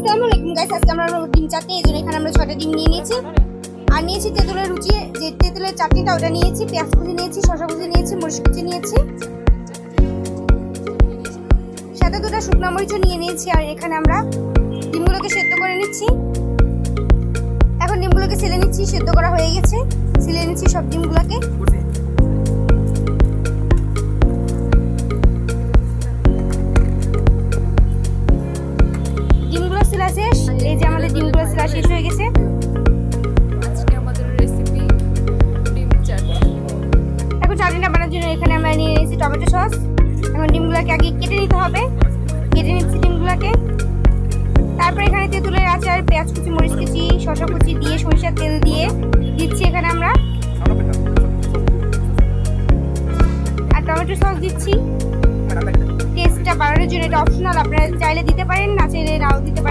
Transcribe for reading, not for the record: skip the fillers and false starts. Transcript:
আসসালামু আলাইকুম গাইস, আজকে আমরা ডিম চাটনি, এজন্য এখানে আমরা 6টা ডিম নিয়ে নিয়েছি। আর নিয়েছি তেঁতুলের রুচি, যে তেঁতুলের চাটনিটা ওটা নিয়েছি, পেঁয়াজ কুচি নিয়েছি, শসা কুচি নিয়েছি, মরিচ কুচি নিয়েছি, সাথে 2টা শুকনো মরিচও নিয়ে নিয়েছি। আর এখানে আমরা ডিমগুলোকে সেদ্ধ করে নিচ্ছি। এখন ডিমগুলোকে ছেলে নিচ্ছি, সেদ্ধ করা হয়ে গেছে, ছেলে নিচ্ছি সব ডিমগুলোকে। শেষ, এই যে আমাদের ডিমগুলো ছেলা শেষ হয়ে গেছে। আজকে আমাদের রেসিপি ডিম চাটনি। এখন চাটনিটা বানানোর জন্য এখানে আমরা নিয়ে নিয়েছি টমেটো সস। এখন ডিমগুলোকে আগে কেটে নিতে হবে, কেটে নিচ্ছি ডিমগুলোকে। তারপর এখানে তেঁতুলের আচার, পেঁয়াজ কুচি, মরিচ কুচি, শসা কুচি দিয়ে সরিষার তেল দিয়ে দিচ্ছি এখানে আমরা, আর টমেটো সস দিচ্ছি টেস্টটা বাড়ানোর জন্য। এটা অপশনাল, আপনারা চাইলে দিতে পারেন, না চাইলে নাও দিতে পারেন।